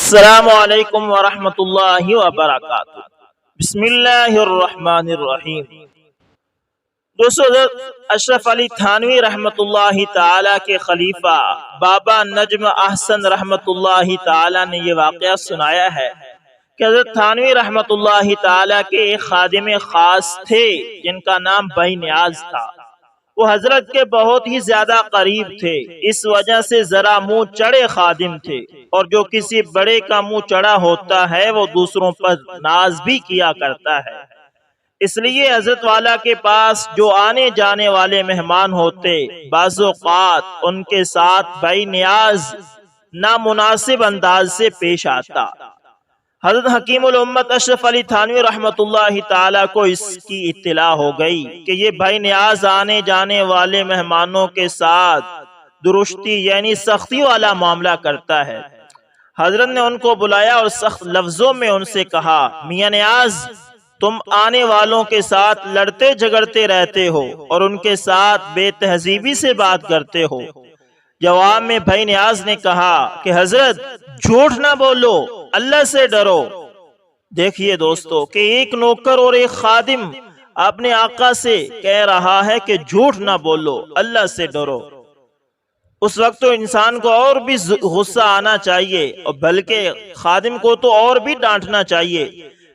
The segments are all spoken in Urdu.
السلام علیکم ورحمۃ اللہ وبرکاتہ۔ بسم اللہ الرحمن الرحیم۔ دوستو، اشرف علی تھانوی رحمۃ اللہ تعالی کے خلیفہ بابا نجم احسن رحمۃ اللہ تعالی نے یہ واقعہ سنایا ہے کہ حضرت تھانوی رحمۃ اللہ تعالی کے ایک خادم خاص تھے جن کا نام بھائی نیاز تھا۔ وہ حضرت کے بہت ہی زیادہ قریب تھے، اس وجہ سے ذرا منہ چڑھے خادم تھے، اور جو کسی بڑے کا منہ چڑھا ہوتا ہے وہ دوسروں پر ناز بھی کیا کرتا ہے۔ اس لیے حضرت والا کے پاس جو آنے جانے والے مہمان ہوتے، بعض اوقات ان کے ساتھ بھائی نیاز نامناسب انداز سے پیش آتا۔ حضرت حکیم الامت اشرف علی تھانوی رحمۃ اللہ تعالی کو اس کی اطلاع ہو گئی کہ یہ بھائی نیاز آنے جانے والے مہمانوں کے ساتھ درشتی یعنی سختی والا معاملہ کرتا ہے۔ حضرت نے ان کو بلایا اور سخت لفظوں میں ان سے کہا، میاں نیاز، تم آنے والوں کے ساتھ لڑتے جھگڑتے رہتے ہو اور ان کے ساتھ بے تہذیبی سے بات کرتے ہو۔ جواب میں بھائی نیاز نے کہا کہ حضرت، جھوٹ نہ بولو، اللہ سے ڈرو۔ دیکھیے دوستو کہ ایک نوکر اور ایک خادم اپنے آقا سے کہہ رہا ہے کہ جھوٹ نہ بولو، اللہ سے ڈرو۔ اس وقت تو انسان کو اور بھی غصہ آنا چاہیے، اور بلکہ خادم کو تو اور بھی ڈانٹنا چاہیے،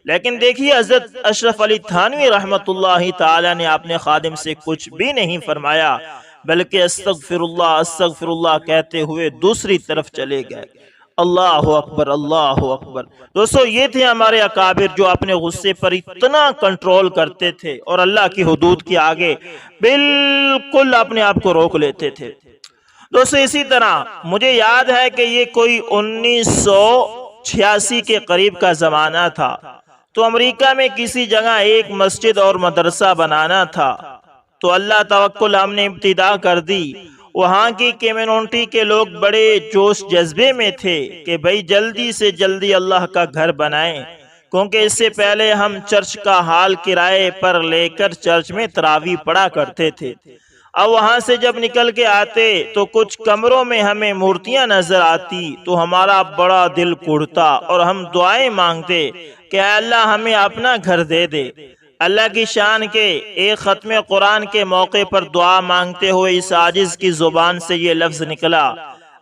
لیکن دیکھیے حضرت اشرف علی تھانوی رحمۃ اللہ تعالی نے اپنے خادم سے کچھ بھی نہیں فرمایا، بلکہ استغفر اللہ کہتے ہوئے دوسری طرف چلے گئے۔ اللہ اکبر، اللہ اکبر۔ دوستو، یہ تھے ہمارے اکابر جو اپنے غصے پر اتنا کنٹرول کرتے تھے اور اللہ کی حدود کے آگے بالکل اپنے آپ کو روک لیتے تھے۔ دوستو، اسی طرح مجھے یاد ہے کہ یہ کوئی 1986 کے قریب کا زمانہ تھا، تو امریکہ میں کسی جگہ ایک مسجد اور مدرسہ بنانا تھا، تو اللہ توکل ہم نے ابتدا کر دی۔ وہاں کی کمیونٹی کے لوگ بڑے جوش جذبے میں تھے کہ بھئی جلدی سے جلدی اللہ کا گھر بنائیں، کیونکہ اس سے پہلے ہم چرچ کا ہال کرائے پر لے کر چرچ میں تراویح پڑھا کرتے تھے۔ اب وہاں سے جب نکل کے آتے تو کچھ کمروں میں ہمیں مورتیاں نظر آتی تو ہمارا بڑا دل کڑتا اور ہم دعائیں مانگتے کہ اے اللہ ہمیں اپنا گھر دے دے۔ اللہ کی شان کے ایک ختم قرآن کے موقع پر دعا مانگتے ہوئے اس عاجز کی زبان سے یہ لفظ نکلا،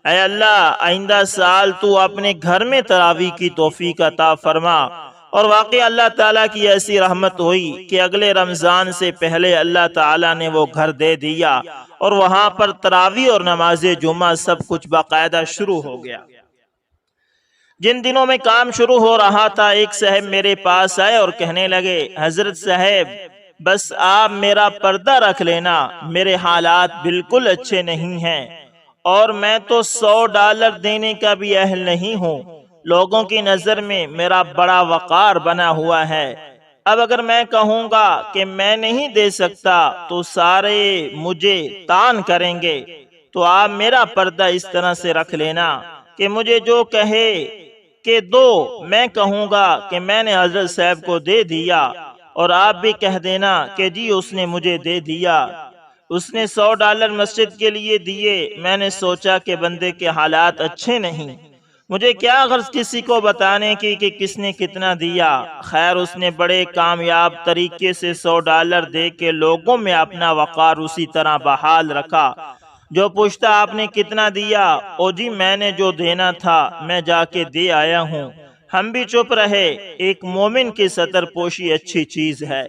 اے اللہ آئندہ سال تو اپنے گھر میں تراویح کی توفیق عطا فرما۔ اور واقعی اللہ تعالیٰ کی ایسی رحمت ہوئی کہ اگلے رمضان سے پہلے اللہ تعالیٰ نے وہ گھر دے دیا، اور وہاں پر تراویح اور نماز جمعہ سب کچھ باقاعدہ شروع ہو گیا۔ جن دنوں میں کام شروع ہو رہا تھا، ایک صاحب میرے پاس آئے اور کہنے لگے، حضرت صاحب بس آپ میرا پردہ رکھ لینا، میرے حالات بالکل اچھے نہیں ہیں، اور میں تو $100 دینے کا بھی اہل نہیں ہوں۔ لوگوں کی نظر میں میرا بڑا وقار بنا ہوا ہے، اب اگر میں کہوں گا کہ میں نہیں دے سکتا تو سارے مجھے تان کریں گے، تو آپ میرا پردہ اس طرح سے رکھ لینا کہ مجھے جو کہے کہ دو، میں کہوں گا کہ میں نے حضرت صاحب کو دے دیا، اور آپ بھی کہہ دینا کہ جی اس نے مجھے دے دیا۔ اس نے $100 مسجد کے لیے دیے۔ میں نے سوچا کہ بندے کے حالات اچھے نہیں، مجھے کیا غرض کسی کو بتانے کی کہ کس نے کتنا دیا۔ خیر اس نے بڑے کامیاب طریقے سے $100 دے کے لوگوں میں اپنا وقار اسی طرح بحال رکھا۔ جو پوچھتا آپ نے کتنا دیا، او جی میں نے جو دینا تھا میں جا کے دے آیا ہوں۔ ہم بھی چپ رہے، ایک مومن کی ستر پوشی اچھی چیز ہے۔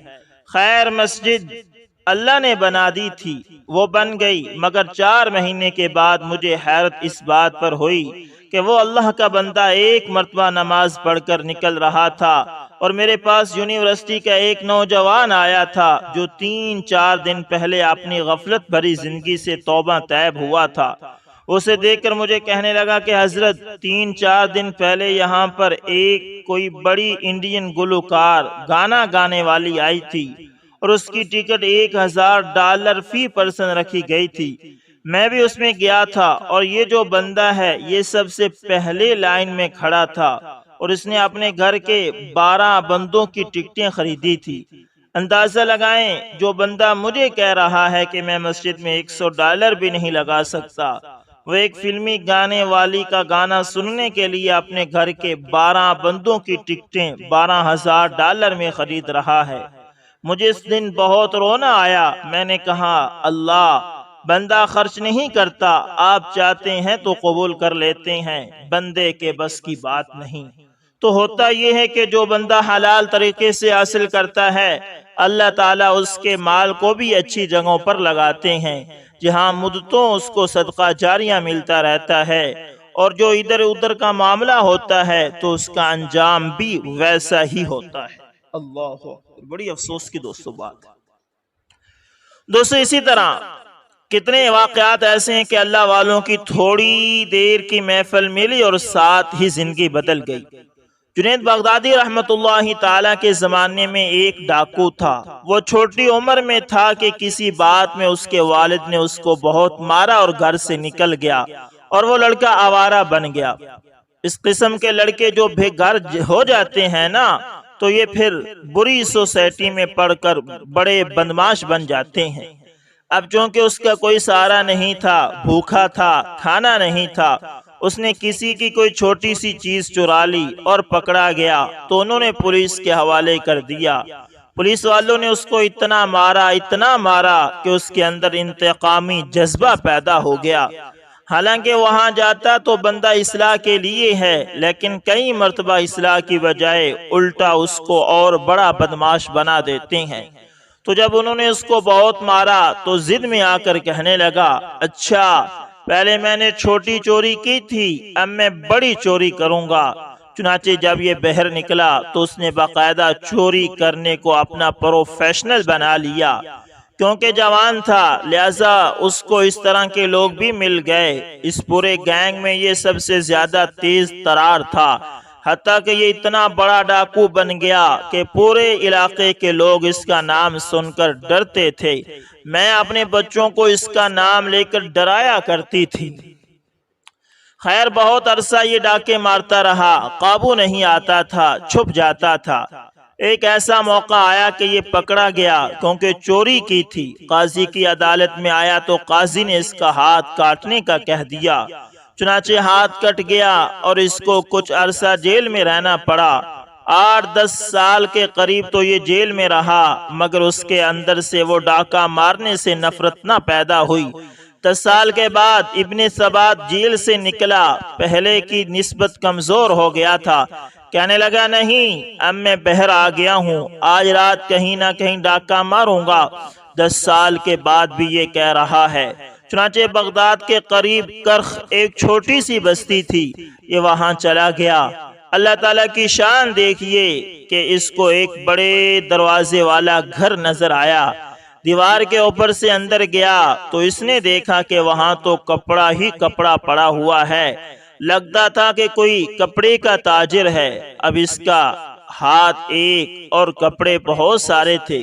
خیر مسجد اللہ نے بنا دی تھی، وہ بن گئی، مگر 4 مہینے کے بعد مجھے حیرت اس بات پر ہوئی کہ وہ اللہ کا بندہ ایک مرتبہ نماز پڑھ کر نکل رہا تھا، اور میرے پاس یونیورسٹی کا ایک نوجوان آیا تھا جو 3-4 دن پہلے اپنی غفلت بھری زندگی سے توبہ طیب ہوا تھا۔ اسے دیکھ کر مجھے کہنے لگا کہ حضرت 3-4 دن پہلے یہاں پر ایک کوئی بڑی انڈین گلوکار گانا گانے والی آئی تھی، اور اس کی ٹکٹ $1000 فی پرسن رکھی گئی تھی۔ میں بھی اس میں گیا تھا، اور یہ جو بندہ ہے یہ سب سے پہلے لائن میں کھڑا تھا، اور اس نے اپنے گھر کے 12 بندوں کی ٹکٹیں خریدی تھی۔ اندازہ لگائیں جو بندہ مجھے کہہ رہا ہے کہ میں مسجد میں $100 بھی نہیں لگا سکتا، وہ ایک فلمی گانے والی کا گانا سننے کے لیے اپنے گھر کے 12 بندوں کی ٹکٹیں $12,000 میں خرید رہا ہے۔ مجھے اس دن بہت رونا آیا۔ میں نے کہا اللہ، بندہ خرچ نہیں کرتا، آپ چاہتے ہیں تو قبول کر لیتے ہیں، بندے کے بس کی بات نہیں۔ تو ہوتا یہ ہے کہ جو بندہ حلال طریقے سے حاصل کرتا ہے، اللہ تعالیٰ اس کے مال کو بھی اچھی جگہوں پر لگاتے ہیں، جہاں مدتوں اس کو صدقہ جاریہ ملتا رہتا ہے، اور جو ادھر ادھر کا معاملہ ہوتا ہے تو اس کا انجام بھی ویسا ہی ہوتا ہے۔ اللہ، بڑی افسوس کی دوستو بات ہے۔ دوستو اسی طرح کتنے واقعات ایسے ہیں کہ اللہ والوں کی تھوڑی دیر کی محفل ملی اور ساتھ ہی زندگی بدل گئی۔ جنید بغدادی رحمت اللہ تعالیٰ کے زمانے میں ایک ڈاکو تھا۔ وہ چھوٹی عمر میں تھا کہ کسی بات میں اس کے والد نے اس کو بہت مارا اور گھر سے نکل گیا، اور وہ لڑکا آوارہ بن گیا۔ اس قسم کے لڑکے جو بے گھر ہو جاتے ہیں نا، تو یہ پھر بری سوسائٹی میں پڑھ کر بڑے بدمعاش بن جاتے ہیں۔ اب چونکہ اس کا کوئی سہارا نہیں تھا، بھوکا تھا، کھانا نہیں تھا، اس نے کسی کی کوئی چھوٹی سی چیز چرا لی اور پکڑا گیا تو انہوں نے پولیس کے حوالے کر دیا۔ پولیس والوں نے اس کو اتنا مارا کہ اس کے اندر انتقامی جذبہ پیدا ہو گیا۔ حالانکہ وہاں جاتا تو بندہ اصلاح کے لیے ہے، لیکن کئی مرتبہ اصلاح کی بجائے الٹا اس کو اور بڑا بدمعاش بنا دیتے ہیں۔ تو جب انہوں نے اس کو بہت مارا تو ضد میں آ کر کہنے لگا، اچھا پہلے میں نے چھوٹی چوری کی تھی، اب میں بڑی چوری کروں گا۔ چنانچہ جب یہ باہر نکلا تو اس نے باقاعدہ چوری کرنے کو اپنا پروفیشنل بنا لیا۔ کیونکہ جوان تھا لہذا اس کو اس طرح کے لوگ بھی مل گئے۔ اس پورے گینگ میں یہ سب سے زیادہ تیز ترار تھا، حتیٰ کہ یہ اتنا بڑا ڈاکو بن گیا کہ پورے علاقے کے لوگ اس کا نام سن کر ڈرتے تھے۔ میں اپنے بچوں کو اس کا نام لے کر ڈرایا کرتی تھی۔ خیر بہت عرصہ یہ ڈاکے مارتا رہا، قابو نہیں آتا تھا، چھپ جاتا تھا۔ ایک ایسا موقع آیا کہ یہ پکڑا گیا کیونکہ چوری کی تھی۔ قاضی کی عدالت میں آیا تو قاضی نے اس کا ہاتھ کاٹنے کا کہہ دیا۔ چنانچہ ہاتھ کٹ گیا اور اس کو کچھ عرصہ جیل میں رہنا پڑا۔ 8-10 سال کے قریب تو یہ جیل میں رہا، مگر اس کے اندر سے وہ ڈاکہ مارنے سے نفرت نہ پیدا ہوئی۔ 10 سال کے بعد ابن ثبات جیل سے نکلا، پہلے کی نسبت کمزور ہو گیا تھا۔ کہنے لگا نہیں، اب میں باہر آ گیا ہوں، آج رات کہیں نہ کہیں ڈاکہ ماروں گا۔ 10 سال کے بعد بھی یہ کہہ رہا ہے۔ چنانچہ بغداد کے قریب کرخ ایک چھوٹی سی بستی تھی، یہ وہاں چلا گیا۔ اللہ تعالیٰ کی شان دیکھیے کہ اس کو ایک بڑے دروازے والا گھر نظر آیا۔ دیوار کے اوپر سے اندر گیا تو اس نے دیکھا کہ وہاں تو کپڑا ہی کپڑا پڑا ہوا ہے، لگتا تھا کہ کوئی کپڑے کا تاجر ہے۔ اب اس کا ہاتھ ایک اور کپڑے بہت سارے تھے،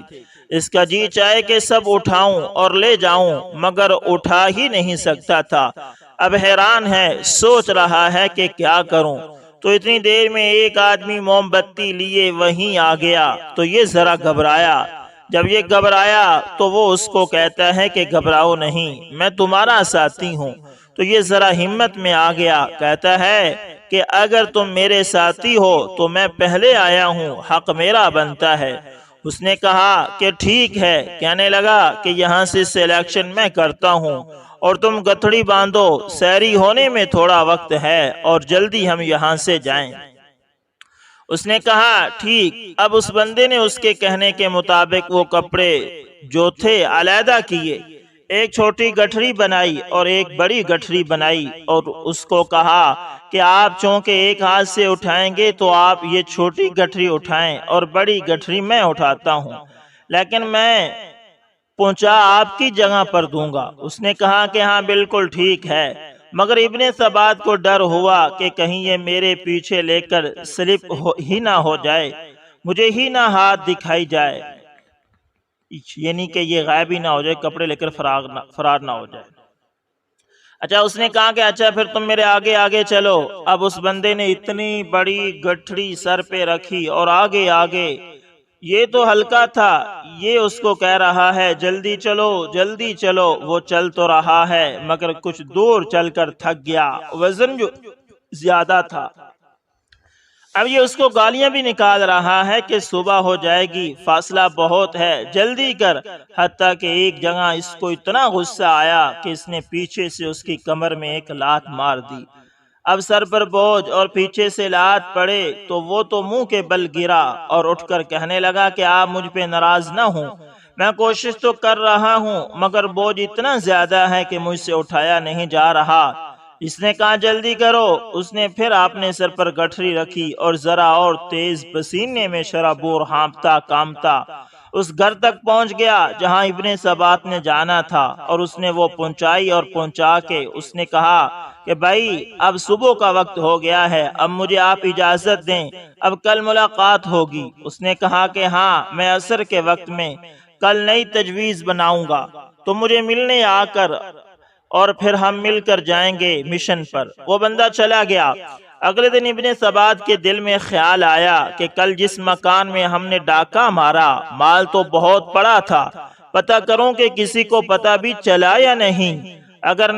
اس کا جی چاہے کہ سب اٹھاؤں اور لے جاؤں، مگر اٹھا ہی نہیں سکتا تھا۔ اب حیران ہے، سوچ رہا ہے کہ کیا کروں۔ تو اتنی دیر میں ایک آدمی موم بتی لیے وہیں آ گیا تو یہ ذرا گھبرایا۔ جب یہ گھبرایا تو وہ اس کو کہتا ہے کہ گھبراؤ نہیں، میں تمہارا ساتھی ہوں۔ تو یہ ذرا ہمت میں آ گیا، کہتا ہے کہ اگر تم میرے ساتھی ہو تو میں پہلے آیا ہوں، حق میرا بنتا ہے۔ اس نے کہا کہ ٹھیک ہے۔ کہنے لگا کہ یہاں سے سلیکشن میں کرتا ہوں اور تم گتھڑی باندھو، سحری ہونے میں تھوڑا وقت ہے اور جلدی ہم یہاں سے جائیں۔ اس نے کہا ٹھیک۔ اب اس بندے نے اس کے کہنے کے مطابق وہ کپڑے جو تھے علیحدہ کیے، ایک چھوٹی گٹھڑی بنائی اور ایک بڑی گٹھڑی بنائی، اور اس کو کہا کہ آپ چونکہ ایک ہاتھ سے اٹھائیں گے تو آپ یہ چھوٹی گٹھڑی اٹھائیں اور بڑی گٹھڑی میں اٹھاتا ہوں، لیکن میں پہنچا آپ کی جگہ پر دوں گا۔ اس نے کہا کہ ہاں بالکل ٹھیک ہے، مگر ابن ثبات کو ڈر ہوا کہ کہیں یہ میرے پیچھے لے کر سلپ ہی نہ ہو جائے، مجھے ہی نہ ہاتھ دکھائی جائے، یعنی کہ یہ غائب ہی نہ ہو جائے، کپڑے لے کر فرار نہ ہو جائے۔ اچھا اس نے کہا کہ اچھا پھر تم میرے آگے آگے چلو۔ اب اس بندے نے اتنی بڑی گٹھڑی سر پہ رکھی اور آگے آگے یہ تو ہلکا تھا، یہ اس کو کہہ رہا ہے جلدی چلو جلدی چلو۔ وہ چل تو رہا ہے مگر کچھ دور چل کر تھک گیا، وزن جو زیادہ تھا۔ اب یہ اس کو گالیاں بھی نکال رہا ہے کہ صبح ہو جائے گی، فاصلہ بہت ہے، جلدی کر۔ حتیٰ کہ ایک جگہ اس کو اتنا غصہ آیا کہ اس نے پیچھے سے اس کی کمر میں ایک لات مار دی۔ اب سر پر بوجھ اور پیچھے سے لات پڑے تو وہ تو منہ کے بل گرا اور اٹھ کر کہنے لگا کہ آپ مجھ پہ ناراض نہ ہوں، میں کوشش تو کر رہا ہوں مگر بوجھ اتنا زیادہ ہے کہ مجھ سے اٹھایا نہیں جا رہا۔ اس نے کہا جلدی کرو۔ اس نے پھر اپنے سر پر گٹھری رکھی اور ذرا اور تیز پسینے میں شرابور ہانپتا کامتا اس گھر تک پہنچ گیا جہاں ابن ثبات نے جانا تھا، اور اس نے وہ پہنچائی اور پہنچا کے اس نے کہا کہ بھائی اب صبح کا وقت ہو گیا ہے، اب مجھے آپ اجازت دیں، اب کل ملاقات ہوگی۔ اس نے کہا کہ ہاں، میں عصر کے وقت میں کل نئی تجویز بناؤں گا، تو مجھے ملنے آ کر اور پھر ہم مل کر جائیں گے مشن پر۔ وہ بندہ چلا گیا۔ اگلے دن ابن ثبات کے دل میں خیال آیا کہ کل جس مکان میں ہم نے ڈاکہ مارا مال تو بہت پڑا تھا، پتہ کروں کہ کسی کو پتہ بھی چلا یا نہیں، اگر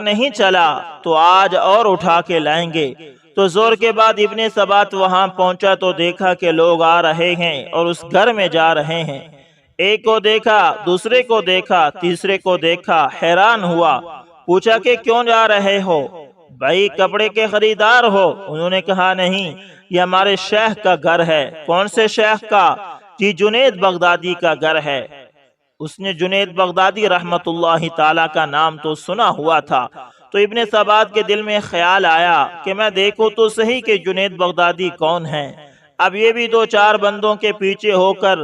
نہیں چلا تو آج اور اٹھا کے لائیں گے۔ تو زور کے بعد ابن ثبات وہاں پہنچا تو دیکھا کہ لوگ آ رہے ہیں اور اس گھر میں جا رہے ہیں۔ ایک کو دیکھا، دوسرے کو دیکھا، تیسرے کو دیکھا، حیران ہوا، پوچھا کہ کیوں جا رہے ہو؟ بھائی کپڑے کے خریدار ہو؟ انہوں نے کہا نہیں، یہ ہمارے شیخ کا گھر ہے۔ کون سے شیخ کا؟ جی جنید بغدادی کا گھر ہے۔ اس نے جنید بغدادی رحمت اللہ تعالی کا نام تو سنا ہوا تھا، تو ابن ثبات کے دل میں خیال آیا کہ میں دیکھوں تو صحیح کہ جنید بغدادی کون ہے۔ اب یہ بھی دو چار بندوں کے پیچھے ہو کر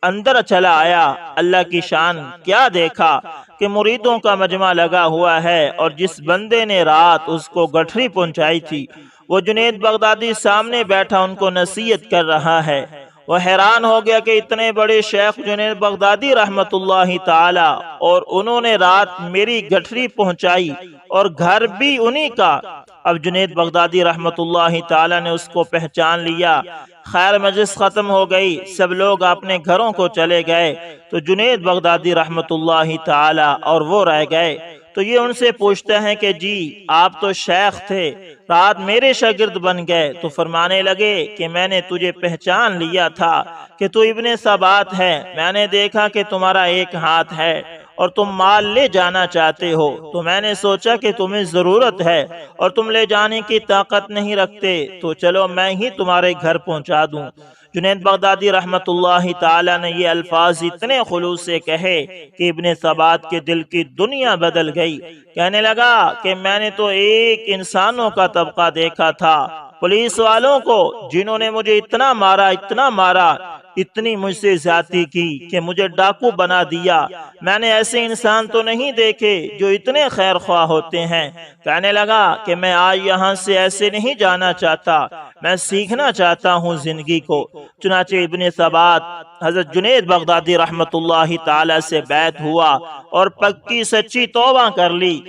اندر چلا آیا۔ اللہ کی شان، کیا دیکھا کہ مریدوں کا مجمع لگا ہوا ہے، اور جس بندے نے رات اس کو گٹھری پہنچائی تھی وہ جنید بغدادی سامنے بیٹھا ان کو نصیحت کر رہا ہے۔ وہ حیران ہو گیا کہ اتنے بڑے شیخ جنید بغدادی رحمت اللہ تعالی، اور انہوں نے رات میری گٹھری پہنچائی اور گھر بھی انہی کا۔ اب جنید بغدادی رحمت اللہ تعالی نے اس کو پہچان لیا۔ خیر مجلس ختم ہو گئی، سب لوگ اپنے گھروں کو چلے گئے، تو جنید بغدادی رحمت اللہ تعالی اور وہ رہ گئے۔ تو یہ ان سے پوچھتے ہیں کہ جی آپ تو شیخ تھے، رات میرے شاگرد بن گئے، تو فرمانے لگے کہ میں نے تجھے پہچان لیا تھا کہ تو ابن ثبات ہے، میں نے دیکھا کہ تمہارا ایک ہاتھ ہے اور تم مال لے جانا چاہتے ہو، تو میں نے سوچا کہ تمہیں ضرورت ہے اور تم لے جانے کی طاقت نہیں رکھتے، تو چلو میں ہی تمہارے گھر پہنچا دوں۔ جنید بغدادی رحمت اللہ تعالی نے یہ الفاظ اتنے خلوص سے کہے کہ ابن ثبات کے دل کی دنیا بدل گئی۔ کہنے لگا کہ میں نے تو ایک انسانوں کا طبقہ دیکھا تھا، پولیس والوں کو، جنہوں نے مجھے اتنا مارا، اتنی مجھ سے زیادتی کی کہ مجھے ڈاکو بنا دیا۔ میں نے ایسے انسان تو نہیں دیکھے جو اتنے خیر خواہ ہوتے ہیں۔ کہنے لگا کہ میں آج یہاں سے ایسے نہیں جانا چاہتا، میں سیکھنا چاہتا ہوں زندگی کو۔ چنانچہ ابن ثبات حضرت جنید بغدادی رحمت اللہ تعالی سے بیعت ہوا اور پکی سچی توبہ کر لی۔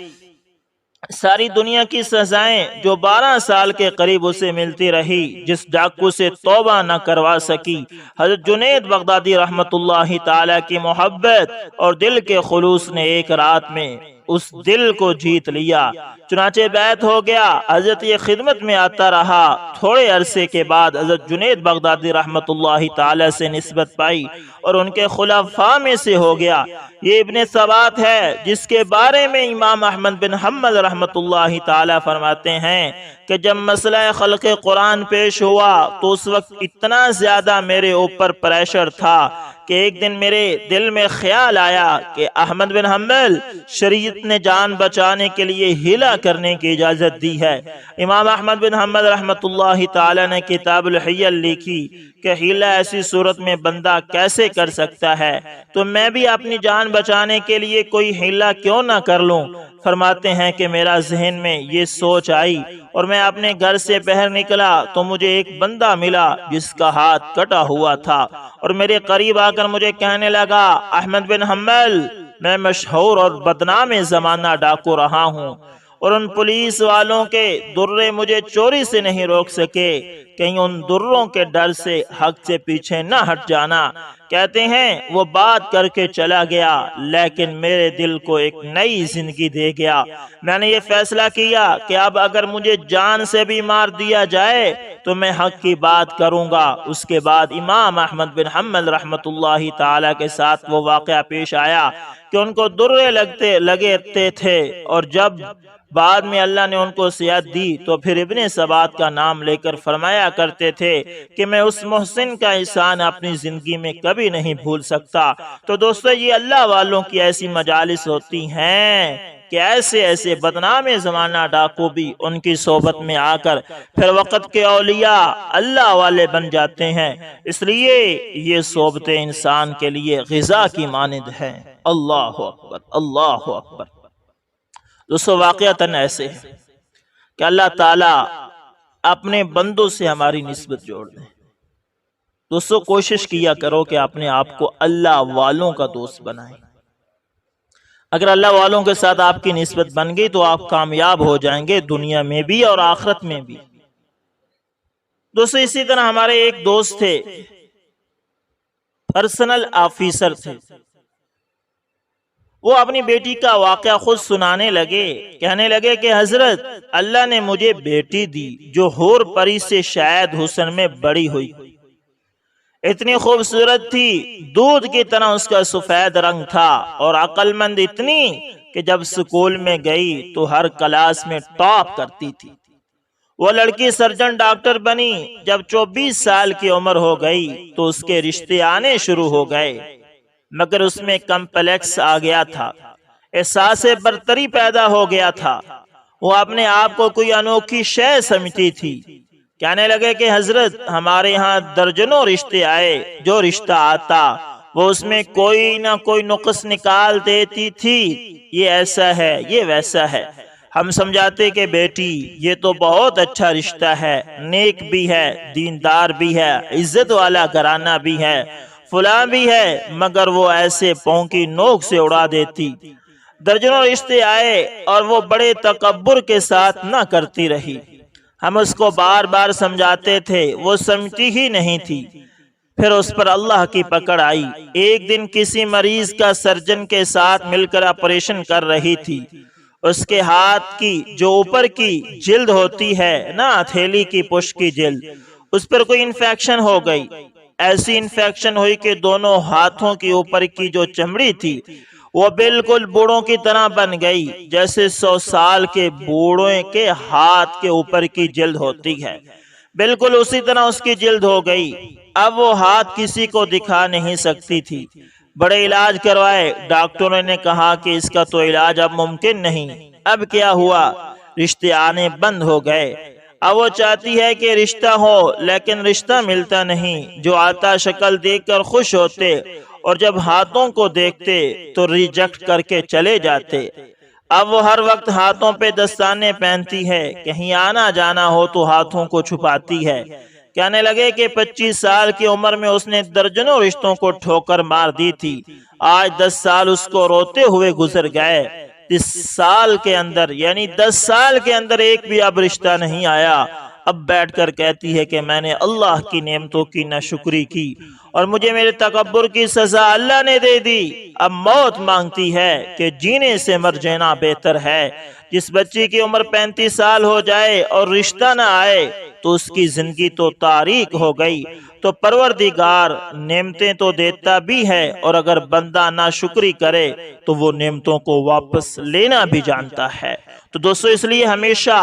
ساری دنیا کی سزائیں جو 12 سال کے قریب اسے ملتی رہی، جس ڈاکو سے توبہ نہ کروا سکی، حضرت جنید بغدادی رحمت اللہ تعالی کی محبت اور دل کے خلوص نے ایک رات میں اس دل کو جیت لیا۔ چنانچہ بیعت ہو گیا، حضرت یہ خدمت میں آتا رہا۔ تھوڑے عرصے کے بعد حضرت جنید بغدادی رحمت اللہ تعالی سے نسبت پائی اور ان کے خلفاء میں سے ہو گیا۔ یہ ابن ثبات ہے جس کے بارے میں امام احمد بن حنبل رحمت اللہ تعالی فرماتے ہیں کہ جب مسئلہ خلق قرآن پیش ہوا تو اس وقت اتنا زیادہ میرے اوپر پریشر تھا کہ ایک دن میرے دل میں خیال آیا کہ احمد بن حنبل، شریعت نے جان بچانے کے لیے ہیلا کرنے کی اجازت دی ہے۔ امام احمد بن حنبل رحمت اللہ تعالی نے کتاب الحیل لکھی کہ ہیلا ایسی صورت میں بندہ کیسے کر سکتا ہے، تو میں بھی اپنی جان بچانے کے لیے کوئی ہیلا کیوں نہ کر لوں۔ فرماتے ہیں کہ میرا ذہن میں یہ سوچ آئی اور میں اپنے گھر سے باہر نکلا تو مجھے ایک بندہ ملا جس کا ہاتھ کٹا ہوا تھا، اور میرے قریب آ کر مجھے کہنے لگا، احمد بن حنبل، میں مشہور اور بدنام زمانہ ڈاکو رہا ہوں، اور ان پولیس والوں کے درے مجھے چوری سے نہیں روک سکے، کہیں ان دروں کے ڈر سے حق سے پیچھے نہ ہٹ جانا۔ کہتے ہیں وہ بات کر کے چلا گیا، لیکن میرے دل کو ایک نئی زندگی دے گیا۔ میں نے یہ فیصلہ کیا کہ اب اگر مجھے جان سے بھی مار دیا جائے تو میں حق کی بات کروں گا۔ اس کے بعد امام احمد بن حنبل رحمۃ اللہ تعالی کے ساتھ وہ واقعہ پیش آیا کہ ان کو درے لگتے تھے، اور جب بعد میں اللہ نے ان کو صحت دی تو پھر ابن ثبات کا نام لے کر فرمایا کرتے تھے کہ میں اس محسن کا احسان اپنی زندگی میں کبھی نہیں بھول سکتا۔ تو دوستو یہ اللہ والوں کی ایسی مجالس ہوتی ہیں کہ ایسے بدنام زمانہ ڈاکو بھی ان کی صحبت میں آ کر پھر وقت کے اولیاء اللہ والے بن جاتے ہیں۔ اس لیے یہ صحبتیں انسان کے لیے غذا کی مانند ہیں۔ اللہ اکبر، اللہ اکبر۔ دوستو واقعتاً ایسے ہے کہ اللہ تعالیٰ اپنے بندوں سے ہماری نسبت جوڑ دیں۔ دوستو کوشش کیا کرو کہ اپنے آپ کو اللہ والوں کا دوست بنائیں۔ اگر اللہ والوں کے ساتھ آپ کی نسبت بن گئی تو آپ کامیاب ہو جائیں گے، دنیا میں بھی اور آخرت میں بھی۔ دوستو اسی طرح ہمارے ایک دوست تھے، پرسنل آفیسر تھے۔ وہ اپنی بیٹی کا واقعہ خود سنانے لگے، کہنے لگے کہ حضرت اللہ نے مجھے بیٹی دی جو حور پری سے شاید حسن میں بڑی ہوئی، اتنی خوبصورت تھی، دودھ کی طرح اس کا سفید رنگ تھا، اور عقل مند اتنی کہ جب سکول میں گئی تو ہر کلاس میں ٹاپ کرتی تھی۔ وہ لڑکی سرجن ڈاکٹر بنی، جب 24 سال کی عمر ہو گئی تو اس کے رشتے آنے شروع ہو گئے، مگر اس میں کمپلیکس آ گیا تھا، احساس برتری پیدا ہو گیا تھا۔ وہ اپنے آپ کو کوئی انوکھی شے سمجھتی تھی۔ کہنے لگے کہ حضرت ہمارے ہاں درجنوں رشتے آئے، جو رشتہ آتا وہ اس میں کوئی نہ کوئی نقص نکال دیتی تھی، یہ ایسا ہے، یہ ویسا ہے۔ ہم سمجھاتے کہ بیٹی یہ تو بہت اچھا رشتہ ہے، نیک بھی ہے، دیندار بھی ہے، عزت والا گھرانہ بھی ہے، فلاں بھی ہے، مگر وہ ایسے پاؤں کی نوک سے اڑا دیتی۔ درجنوں رشتے آئے اور وہ بڑے تکبر کے ساتھ نہ کرتی رہی۔ ہم اس کو بار بار سمجھاتے تھے، وہ سمجھتی ہی نہیں تھی۔ پھر اس پر اللہ کی پکڑ آئی۔ ایک دن کسی مریض کا سرجن کے ساتھ مل کر آپریشن کر رہی تھی۔ اس کے ہاتھ کی جو اوپر کی جلد ہوتی ہے نا، ہتھیلی کی پشت کی جلد، اس پر کوئی انفیکشن ہو گئی۔ ایسی انفیکشن ہوئی کہ دونوں ہاتھوں کی اوپر کی جو چمڑی تھی وہ بالکل بوڑھوں کی طرح بن گئی، جیسے 100 سال کے بوڑھوں کے ہاتھ کے اوپر کی جلد ہوتی ہے، بالکل اسی طرح اس کی جلد ہو گئی۔ اب وہ ہاتھ کسی کو دکھا نہیں سکتی تھی۔ بڑے علاج کروائے، ڈاکٹروں نے کہا کہ اس کا تو علاج اب ممکن نہیں۔ اب کیا ہوا؟ رشتے آنے بند ہو گئے۔ اب وہ چاہتی ہے کہ رشتہ ہو، لیکن رشتہ ملتا نہیں۔ جو آتا شکل دیکھ کر خوش ہوتے، اور جب ہاتھوں کو دیکھتے تو ریجیکٹ کر کے چلے جاتے۔ اب وہ ہر وقت ہاتھوں پہ دستانے پہنتی ہے، کہیں آنا جانا ہو تو ہاتھوں کو چھپاتی ہے۔ کہنے لگے کہ 25 سال کی عمر میں اس نے درجنوں رشتوں کو ٹھوکر مار دی تھی، آج 10 سال اس کو روتے ہوئے گزر گئے۔ 10 سال کے اندر، یعنی 10 سال کے اندر ایک بھی اب رشتہ نہیں آیا۔ اب بیٹھ کر کہتی ہے کہ میں نے اللہ کی نعمتوں کی ناشکری کی اور مجھے میرے تکبر کی سزا اللہ نے دے دی۔ اب موت مانگتی ہے کہ جینے سے مر جانا بہتر ہے۔ جس بچی کی عمر 35 سال ہو جائے اور رشتہ نہ آئے تو اس کی زندگی تو تاریک ہو گئی۔ تو پروردگار نعمتیں تو دیتا بھی ہے، اور اگر بندہ ناشکری کرے تو وہ نعمتوں کو واپس لینا بھی جانتا ہے۔ تو دوستو اس لیے ہمیشہ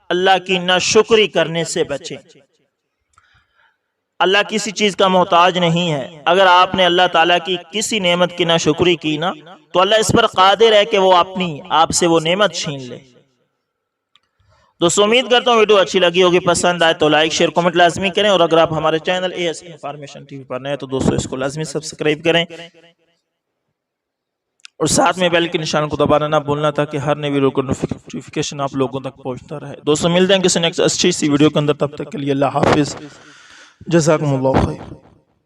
اللہ کی ناشکری کرنے سے بچیں۔ اللہ کسی چیز کا محتاج نہیں ہے۔ اگر آپ نے اللہ تعالیٰ کی کسی نعمت کی ناشکری کی نا تو اللہ اس پر قادر ہے کہ وہ آپ سے وہ نعمت چھین لے۔ دوستو امید کرتا ہوں ویڈیو اچھی لگی ہوگی، پسند آئے تو لائک شیئر کمنٹ لازمی کریں، اور اگر آپ ہمارے چینل AS انفارمیشن TV پر نئے تو دوستو اس کو لازمی سبسکرائب کریں، اور ساتھ میں بیل کے نشان کو دبانا نہ بھولنا تاکہ ہر نئی ویڈیو کو نوٹیفیکیشن آپ لوگوں تک پہنچتا رہے۔ دوستو ملتے ہیں کسی نیکسٹ اچھی سی ویڈیو کے اندر، تب تک کے لیے اللہ حافظ، جزاکم اللہ خیر۔